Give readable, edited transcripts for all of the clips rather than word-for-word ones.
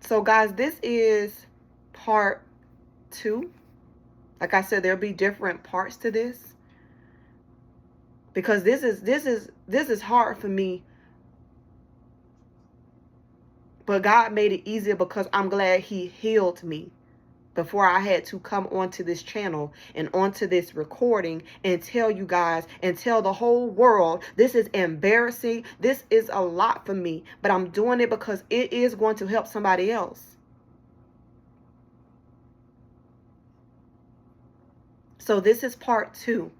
So guys, this is part 2. Like I said, there'll be different parts to this, because this is hard for me, but God made it easier because I'm glad he healed me before I had to come onto this channel and onto this recording and tell you guys and tell the whole world this is embarrassing. This is a lot for me, but I'm doing it because it is going to help somebody else. So this is part 2.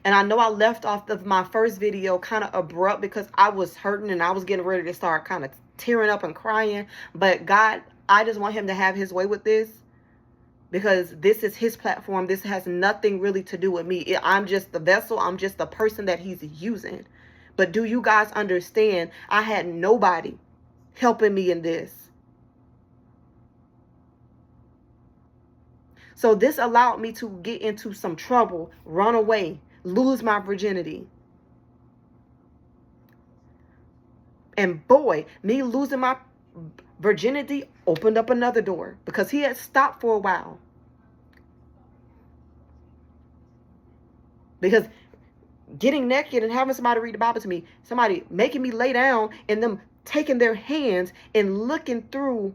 And I know I left off of my first video kind of abrupt because I was hurting and I was getting ready to start kind of tearing up and crying. But God, I just want him to have his way with this, because this is his platform. This has nothing really to do with me. I'm just the vessel. I'm just the person that he's using. But do you guys understand? I had nobody helping me in this. So this allowed me to get into some trouble, run away, lose my virginity. And boy, me losing my virginity opened up another door, because he had stopped for a while. Because getting naked and having somebody read the Bible to me, somebody making me lay down, and them taking their hands and looking through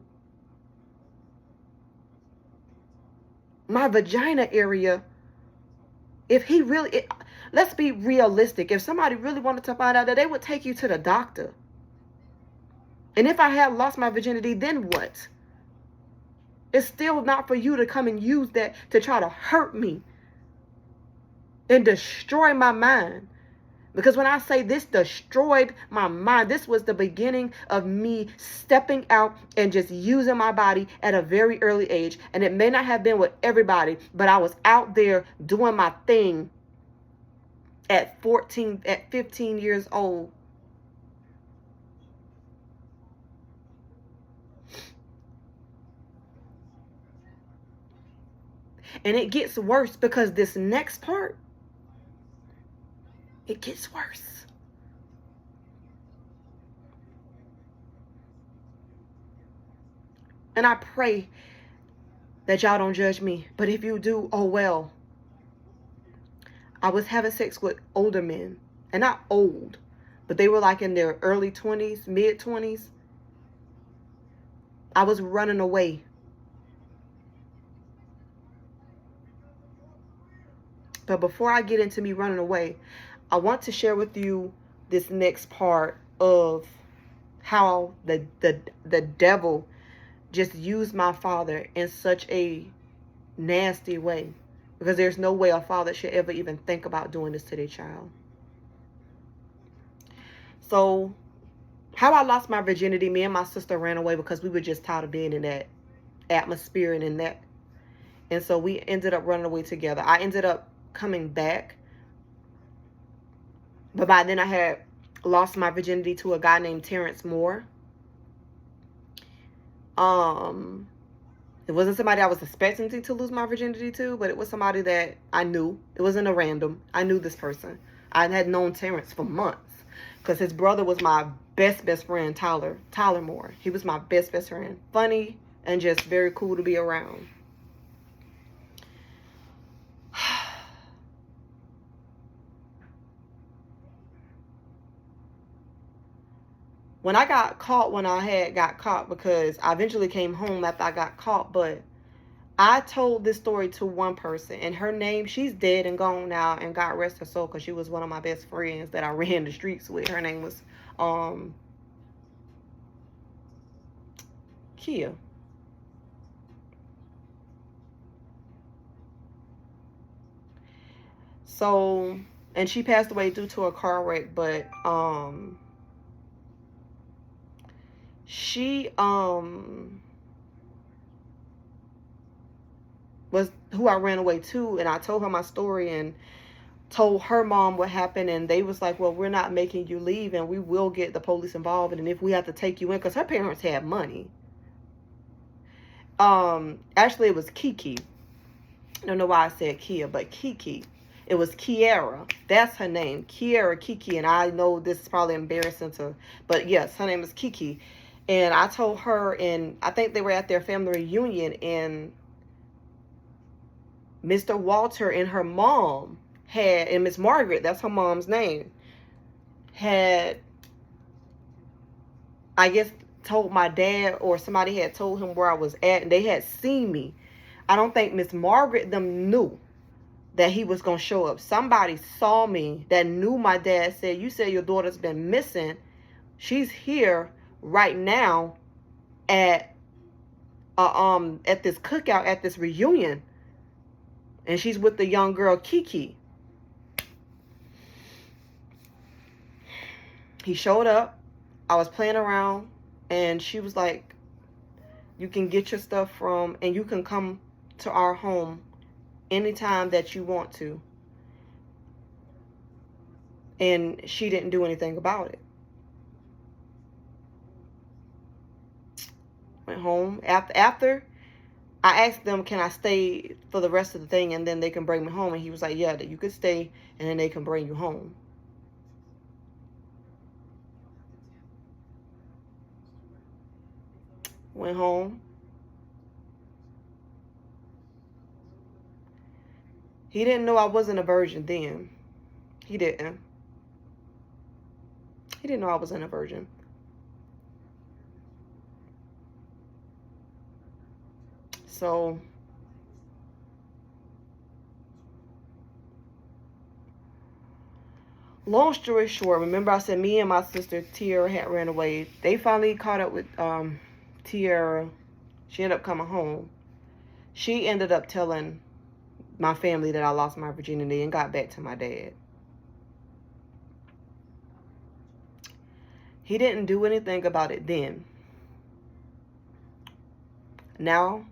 my vagina area. If he really, let's be realistic. If somebody really wanted to find out, that they would take you to the doctor. And if I had lost my virginity, then what? It's still not for you to come and use that to try to hurt me and destroy my mind. Because when I say this destroyed my mind, this was the beginning of me stepping out and just using my body at a very early age. And it may not have been with everybody, but I was out there doing my thing at 15 years old. And it gets worse, because this next part, it gets worse. And I pray that y'all don't judge me. But if you do, oh well. I was having sex with older men. And not old, but they were like in their early 20s, mid 20s. I was running away. But before I get into me running away, I want to share with you this next part of how the devil just used my father in such a nasty way. Because there's no way a father should ever even think about doing this to their child. So, how I lost my virginity, me and my sister ran away because we were just tired of being in that atmosphere and in that. And so we ended up running away together. I ended up coming back, but by then I had lost my virginity to a guy named Terrence Moore. It wasn't somebody I was expecting to lose my virginity to, but it was somebody that I knew. It wasn't a random. I knew this person. I had known Terrence for months, because his brother was my best friend, Tyler Moore. He was my best friend. Funny and just very cool to be around. When I got caught, got caught, because I eventually came home after I got caught, but I told this story to one person, and her name, she's dead and gone now, and God rest her soul, because she was one of my best friends that I ran the streets with. Her name was Kia. So, and she passed away due to a car wreck, but she was who I ran away to, and I told her my story and told her mom what happened, and they was like, well, we're not making you leave, and we will get the police involved, and if we have to take you in, because her parents had money. Actually it was Kiki. I don't know why I said Kia, but Kiki. It was Kiara. That's her name. Kiara Kiki. And I know this is probably embarrassing to, but yes, her name is Kiki. And I told her, and I think they were at their family reunion, and Mr. Walter and her mom had, and Miss Margaret, that's her mom's name, had, I guess, told my dad, or somebody had told him where I was at, and they had seen me. I don't think Miss Margaret them knew that he was going to show up. Somebody saw me that knew my dad. Said, you said your daughter's been missing. She's here right now at this cookout, at this reunion, and she's with the young girl Kiki. He showed up. I was playing around, and she was like, you can get your stuff from, and you can come to our home anytime that you want to. And she didn't do anything about it. Went home. After I asked them, can I stay for the rest of the thing, and then they can bring me home? And he was like, yeah, that you could stay, and then they can bring you home. Went home. He didn't know I wasn't a virgin then. He didn't. He didn't know I wasn't a virgin. So long story short, remember I said me and my sister Tiara had ran away. They finally caught up with Tiara. She ended up coming home. She ended up telling my family that I lost my virginity and got back to my dad. He didn't do anything about it then. Now,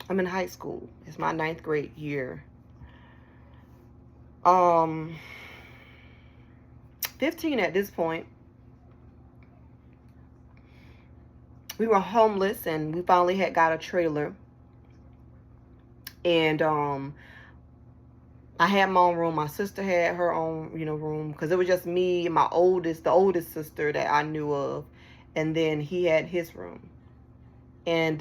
I'm in high school. It's my 9th grade year. 15 at this point. We were homeless, and we finally had got a trailer. And I had my own room. My sister had her own, room, because it was just me and the oldest sister that I knew of, and then he had his room. And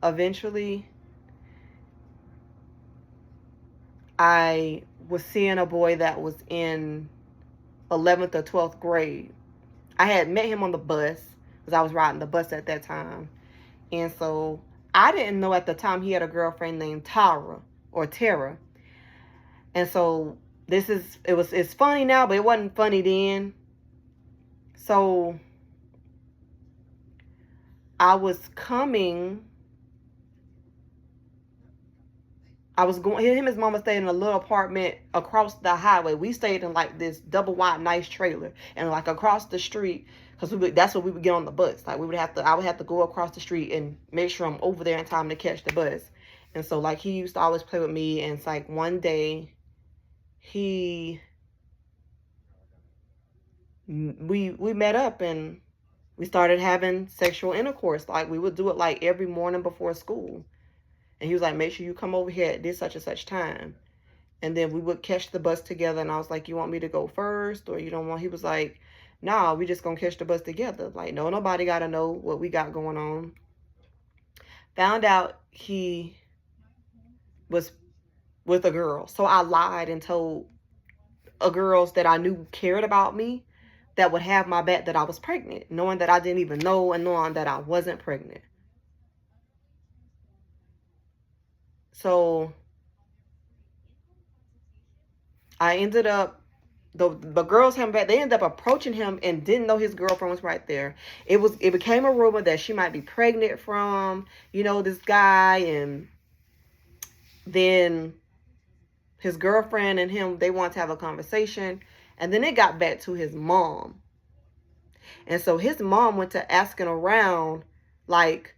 eventually, I was seeing a boy that was in 11th or 12th grade. I had met him on the bus, because I was riding the bus at that time. And so I didn't know at the time he had a girlfriend named Tara. And so it's funny now, but it wasn't funny then. So I was going, him and his mama stayed in a little apartment across the highway. We stayed in like this double wide nice trailer, and like across the street, because that's where we would get on the bus. Like I would have to go across the street and make sure I'm over there in time to catch the bus. And so like he used to always play with me, and it's like one day we met up and we started having sexual intercourse. Like we would do it like every morning before school. And he was like, make sure you come over here at this such and such time. And then we would catch the bus together. And I was like, you want me to go first, or you don't want? He was like, nah, we just gonna catch the bus together. Like, no, nobody gotta know what we got going on. Found out he was with a girl. So I lied and told girls that I knew cared about me, that would have my back, that I was pregnant, knowing that I didn't even know, and knowing that I wasn't pregnant. So I ended up, the girls came back, they ended up approaching him and didn't know his girlfriend was right there. It became a rumor that she might be pregnant from, this guy. And then his girlfriend and him, they wanted to have a conversation. And then it got back to his mom. And so his mom went to asking around, like,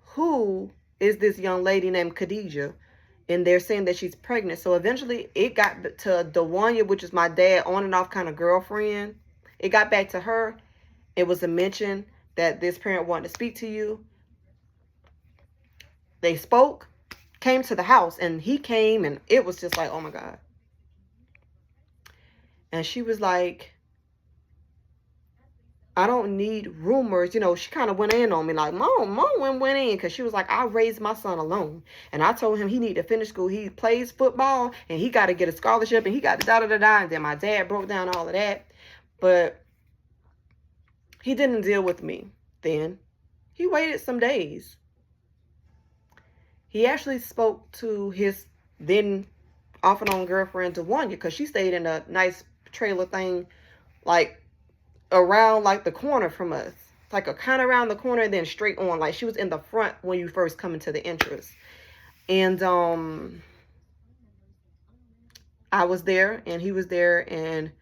who is this young lady named Khadijah? And they're saying that she's pregnant. So eventually it got to Dawanya, which is my dad on and off kind of girlfriend. It got back to her. It was a mention that this parent wanted to speak to you. They spoke, came to the house, and he came, and it was just like, oh my God. And she was like, I don't need rumors. You know, she kind of went in on me like, Mom went in because she was like, I raised my son alone. And I told him he need to finish school. He plays football and he got to get a scholarship and he got to da-da-da-da. And then my dad broke down all of that. But he didn't deal with me then. He waited some days. He actually spoke to his then off and on girlfriend, Tawanya, because she stayed in a nice trailer thing, like around like the corner from us, like a kind of around the corner and then straight on. Like she was in the front when you first come into the entrance. And I was there and he was there, and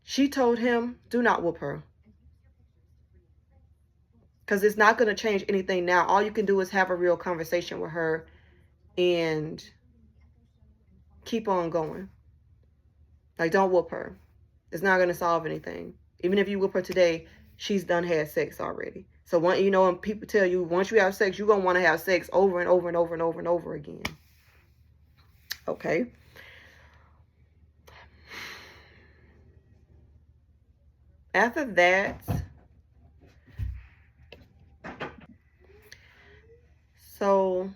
she told him, do not whoop her, because it's not going to change anything now. All you can do is have a real conversation with her and keep on going. Like, don't whoop her. It's not going to solve anything. Even if you whoop her today, she's done had sex already. So, you know, when people tell you, once you have sex, you're going to want to have sex over and over and over and over and over again. Okay. After that, so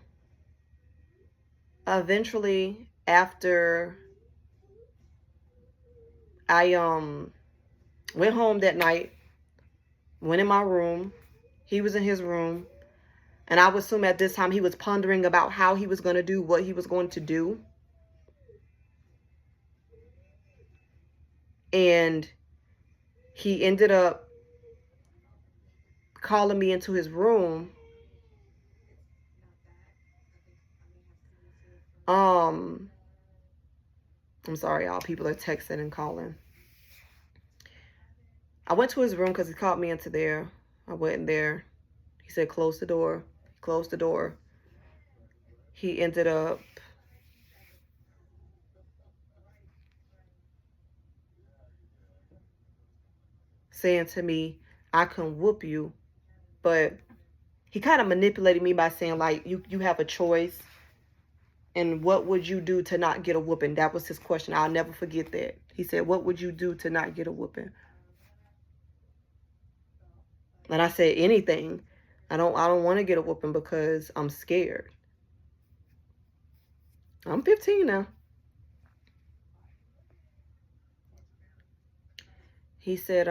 eventually after I went home that night, went in my room, he was in his room, and I would assume at this time he was pondering about how he was going to do what he was going to do. And he ended up calling me into his room. I'm sorry, y'all. People are texting and calling. I went to his room because he called me into there. I went in there. He said, close the door. Close the door. He ended up saying to me, I can whoop you. But he kind of manipulated me by saying, like, you have a choice. And what would you do to not get a whooping? That was his question. I'll never forget that. He said, what would you do to not get a whooping? And I said, anything. I don't want to get a whooping because I'm scared. I'm 15 now. He said,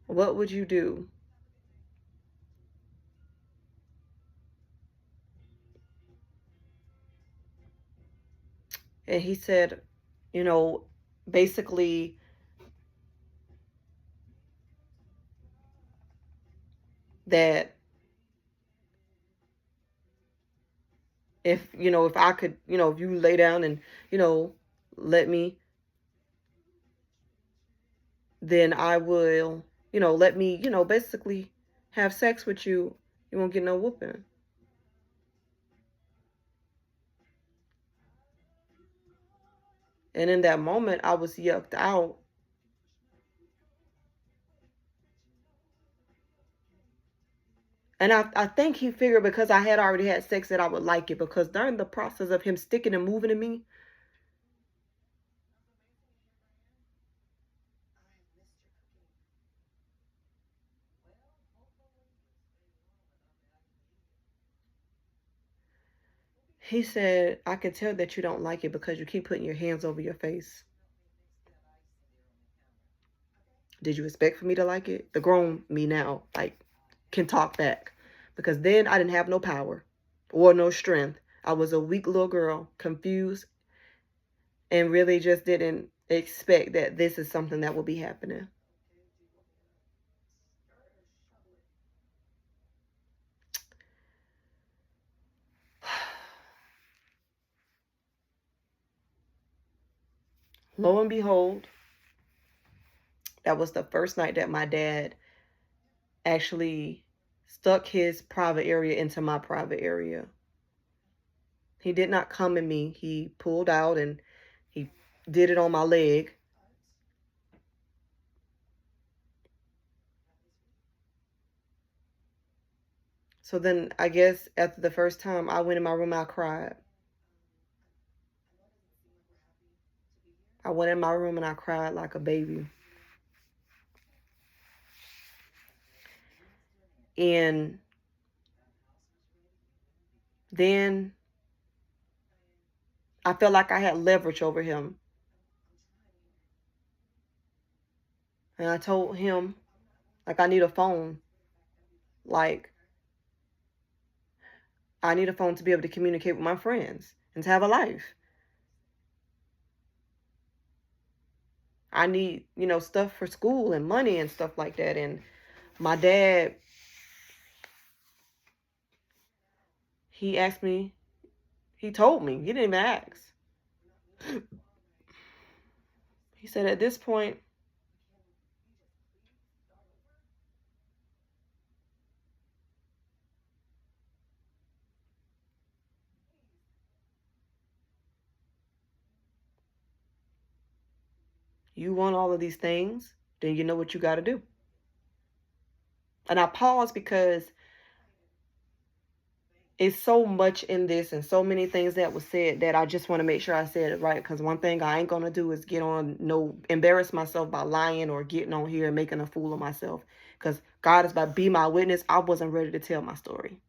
what would you do? And he said, you know, basically, that if, you know, if I could, you know, if you lay down and, you know, let me, then I will, you know, let me, you know, basically have sex with you. You won't get no whooping. And in that moment, I was yucked out. And I think he figured because I had already had sex that I would like it, because during the process of him sticking and moving to me, he said, I can tell that you don't like it because you keep putting your hands over your face. Did you expect for me to like it? The grown me now, like, can talk back. Because then I didn't have no power or no strength. I was a weak little girl, confused, and really just didn't expect that this is something that would be happening. Lo and behold, that was the first night that my dad actually stuck his private area into my private area. He did not come in me. He pulled out and he did it on my leg. So then I guess after the first time I went in my room, I cried. I went in my room and I cried like a baby. And then I felt like I had leverage over him. And I told him, like, I need a phone. Like, I need a phone to be able to communicate with my friends and to have a life. I need, stuff for school and money and stuff like that. And my dad, he asked me, he told me, he didn't even ask. He said, at this point, you want all of these things, then you know what you got to do. And I paused because it's so much in this and so many things that was said that I just want to make sure I said it right. Because one thing I ain't going to do is embarrass myself by lying or getting on here and making a fool of myself. Because God is about to be my witness. I wasn't ready to tell my story.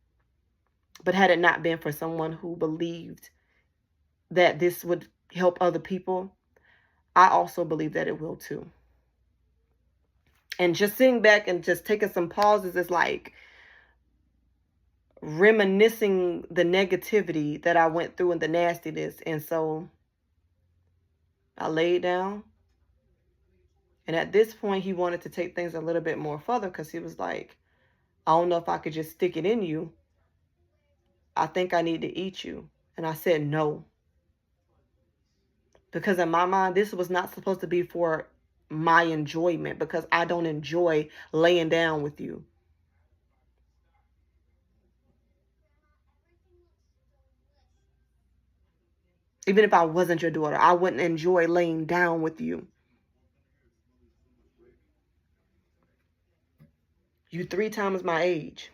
But had it not been for someone who believed that this would help other people, I also believe that it will too. And just sitting back and just taking some pauses is like reminiscing the negativity that I went through and the nastiness. And so I laid down. And at this point, he wanted to take things a little bit more further because he was like, I don't know if I could just stick it in you. I think I need to eat you. And I said no. Because in my mind, this was not supposed to be for my enjoyment, because I don't enjoy laying down with you. Even if I wasn't your daughter, I wouldn't enjoy laying down with you. You 3 times my age.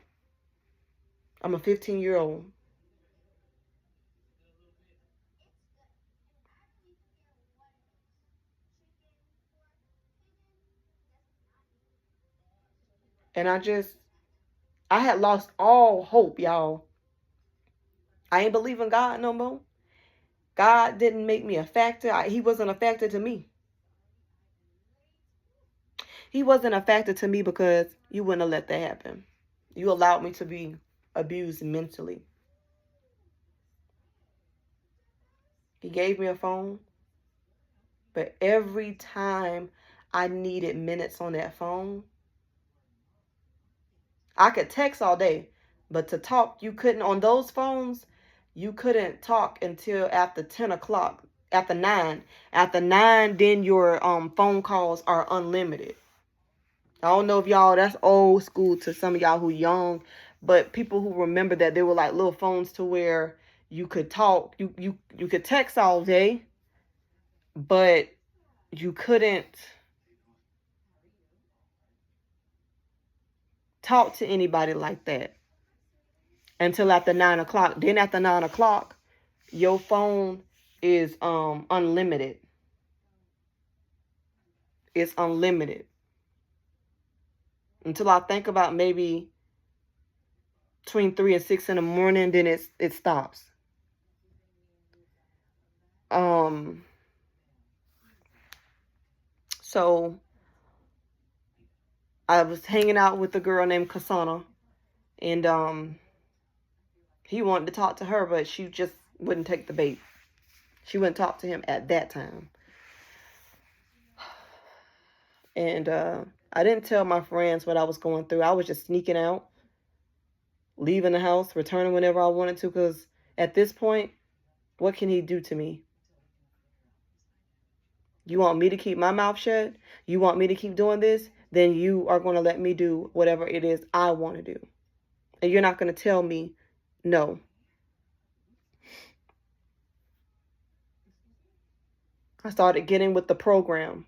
I'm a 15-year-old. And I had lost all hope, y'all. I ain't believe in God no more. God didn't make me a factor. He wasn't a factor to me. He wasn't a factor to me because you wouldn't have let that happen. You allowed me to be abused mentally. He gave me a phone, but every time I needed minutes on that phone, I could text all day, but to talk, you couldn't. On those phones, you couldn't talk until after 10 o'clock, after 9. After 9, then your phone calls are unlimited. I don't know if y'all, that's old school to some of y'all who young, but people who remember that there were like little phones to where you could talk, you could text all day, but you couldn't talk to anybody like that until after 9 o'clock. Then after 9 o'clock, your phone is unlimited. It's unlimited. Until I think about maybe between 3 and 6 in the morning, then it stops. So I was hanging out with a girl named Kasana, and he wanted to talk to her, but she just wouldn't take the bait. She wouldn't talk to him at that time. And I didn't tell my friends what I was going through. I was just sneaking out, leaving the house, returning whenever I wanted to, because at this point, what can he do to me? You want me to keep my mouth shut? You want me to keep doing this? Then you are going to let me do whatever it is I want to do. And you're not going to tell me no. I started getting with the program.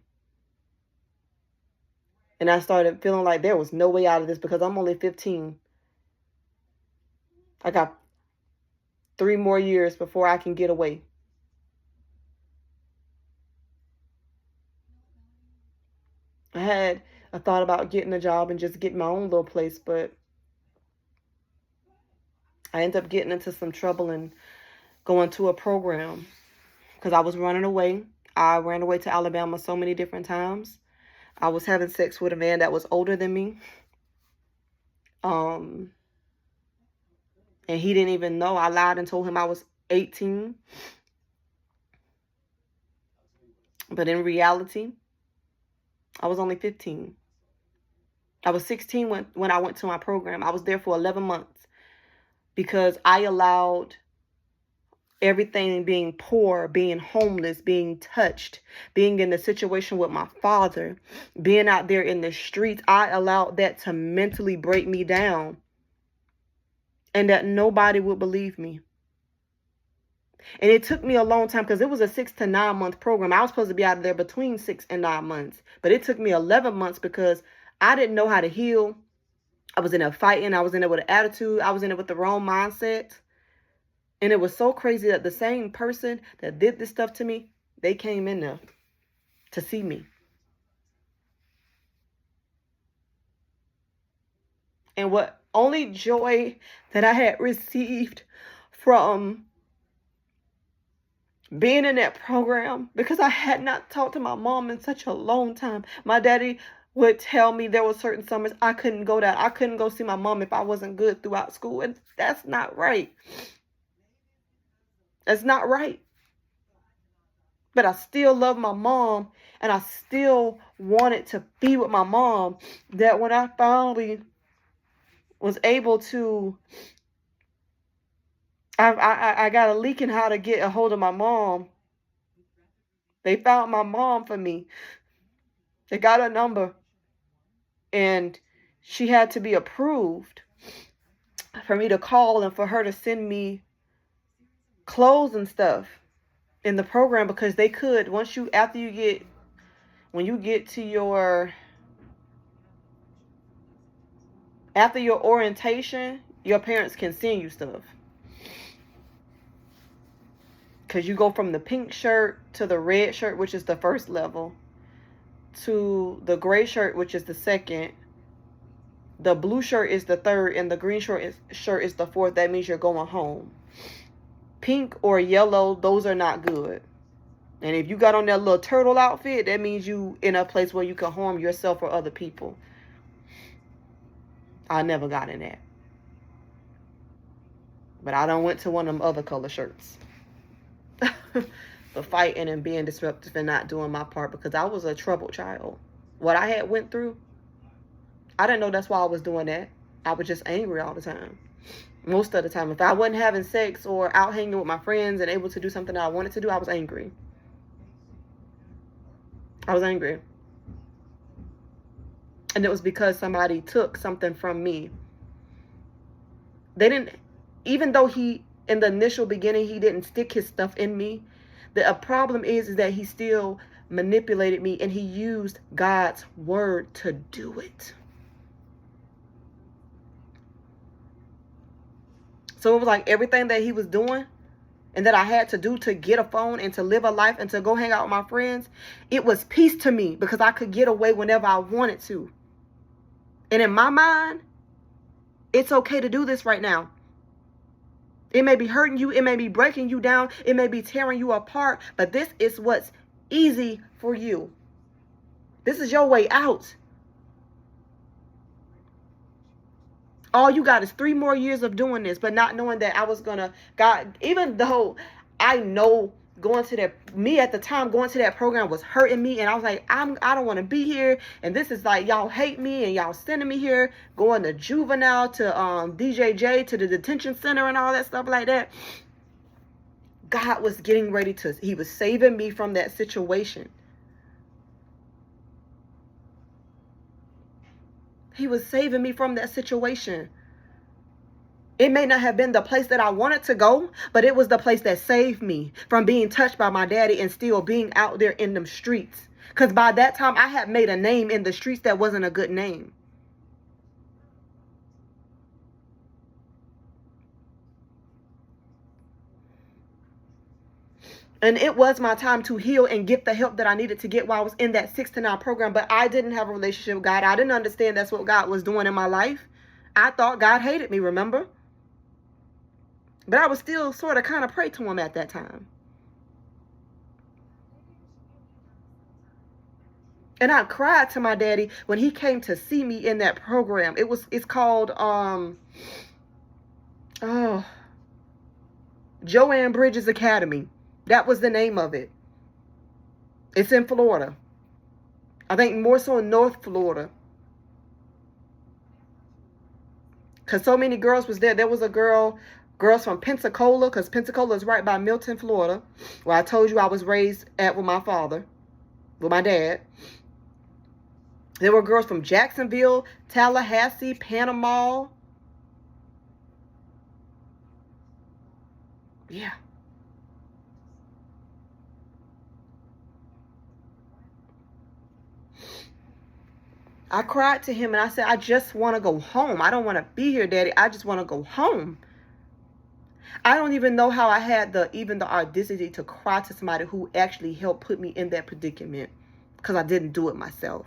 And I started feeling like there was no way out of this because I'm only 15. I got 3 more years before I can get away. I had a thought about getting a job and just getting my own little place, but I ended up getting into some trouble and going to a program because I was running away. I ran away to Alabama so many different times. I was having sex with a man that was older than me. And he didn't even know. I lied and told him I was 18. But in reality, I was only 15. I was 16 when I went to my program. I was there for 11 months because I allowed everything, being poor, being homeless, being touched, being in the situation with my father, being out there in the streets, I allowed that to mentally break me down, and that nobody would believe me. And it took me a long time because it was a 6 to 9 month program. I was supposed to be out of there between 6 and 9 months, but it took me 11 months because I didn't know how to heal. I was in there fighting. I was in there with an attitude. I was in there with the wrong mindset. And it was so crazy that the same person that did this stuff to me, they came in there to see me. And what only joy that I had received from being in that program, because I had not talked to my mom in such a long time. My daddy would tell me there were certain summers I couldn't go down. I couldn't go see my mom if I wasn't good throughout school. And that's not right. That's not right. But I still love my mom, and I still wanted to be with my mom. That when I finally was able to, I got a leak in how to get a hold of my mom. They found my mom for me. They got her number, and she had to be approved for me to call and for her to send me clothes and stuff in the program, because they could, once you, when you get to your, after your orientation, your parents can send you stuff. Because you go from the pink shirt to the red shirt, which is the first level, to the gray shirt, which is the second. The blue shirt is the third, and the green shirt is the fourth. That means you're going home. Pink or yellow, those are not good. And if you got on that little turtle outfit, that means you in a place where you can harm yourself or other people. I never got in that. But I done went to one of them other color shirts. For fighting and being disruptive and not doing my part, because I was a troubled child. What I had went through, I didn't know that's why I was doing that. I was just angry all the time. Most of the time. If I wasn't having sex or out hanging with my friends and able to do something that I wanted to do, I was angry. I was angry. And it was because somebody took something from me. They didn't, even though he, in the initial beginning, he didn't stick his stuff in me. The problem is that he still manipulated me, and he used God's word to do it. So it was like everything that he was doing and that I had to do to get a phone and to live a life and to go hang out with my friends, it was peace to me because I could get away whenever I wanted to. And in my mind, it's okay to do this right now. It may be hurting you. It may be breaking you down. It may be tearing you apart. But this is what's easy for you. This is your way out. All you got is 3 more years of doing this, but not knowing that I was going to, God, even though I know going to that, me at the time going to that program was hurting me. And I was like, I don't want to be here. And this is like, y'all hate me and y'all sending me here, going to juvenile, to DJJ, to the detention center and all that stuff like that. God was getting ready to, he was saving me from that situation. He was saving me from that situation. It may not have been the place that I wanted to go, but it was the place that saved me from being touched by my daddy and still being out there in them streets. Because by that time, I had made a name in the streets that wasn't a good name. And it was my time to heal and get the help that I needed to get while I was in that 6 to 9 program. But I didn't have a relationship with God. I didn't understand that's what God was doing in my life. I thought God hated me, remember? But I was still sort of kind of pray to him at that time. And I cried to my daddy when he came to see me in that program. It's called Joanne Bridges Academy. That was the name of it. It's in Florida. I think more so in North Florida. Because so many girls was there. There was girls from Pensacola, because Pensacola is right by Milton, Florida, where I told you I was raised at with my father, with my dad. There were girls from Jacksonville, Tallahassee, Panama. Yeah. I cried to him and I said, I just want to go home. I don't want to be here, Daddy. I just want to go home. I don't even know how I had the audacity to cry to somebody who actually helped put me in that predicament, because I didn't do it myself.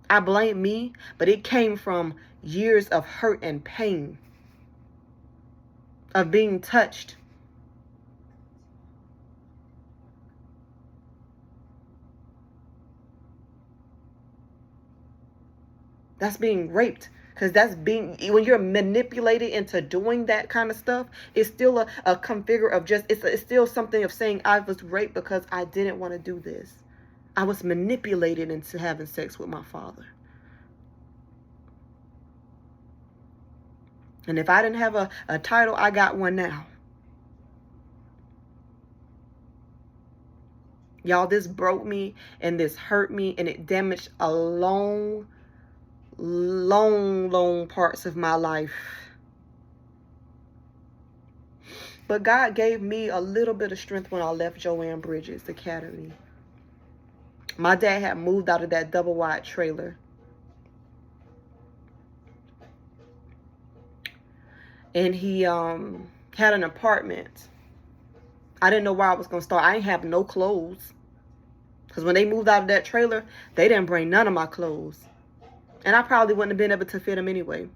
I blame me, but it came from years of hurt and pain, of being touched. That's being raped. Because when you're manipulated into doing that kind of stuff, it's still a configure of it's still something of saying I was raped because I didn't want to do this. I was manipulated into having sex with my father. And if I didn't have a title, I got one now. Y'all, this broke me and this hurt me and it damaged a long parts of my life. But God gave me a little bit of strength when I left Joanne Bridges Academy. My dad had moved out of that double wide trailer. And he had an apartment. I didn't know where I was going to start. I didn't have no clothes. Because when they moved out of that trailer, they didn't bring none of my clothes. And I probably wouldn't have been able to fit them anyway.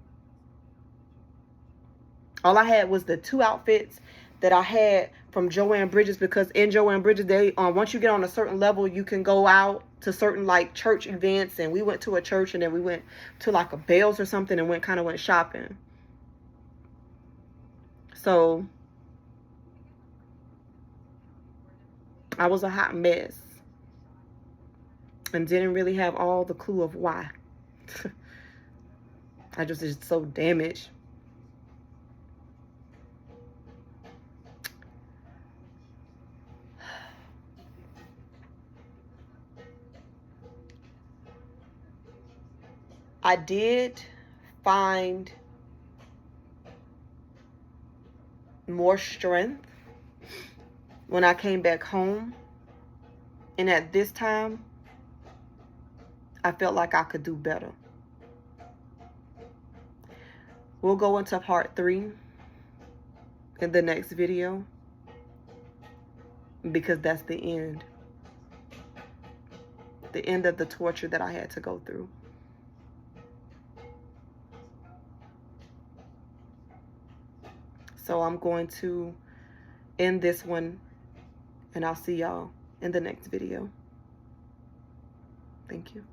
All I had was the 2 outfits that I had from Joanne Bridges, because in Joanne Bridges, they once you get on a certain level, you can go out to certain like church events. And we went to a church, and then we went to like a Bales or something and went shopping. So I was a hot mess and didn't really have all the clue of why. I just was so damaged. I did find more strength when I came back home. And at this time, I felt like I could do better. We'll go into part 3 in the next video, because that's the end. The end of the torture that I had to go through. So I'm going to end this one, and I'll see y'all in the next video. Thank you.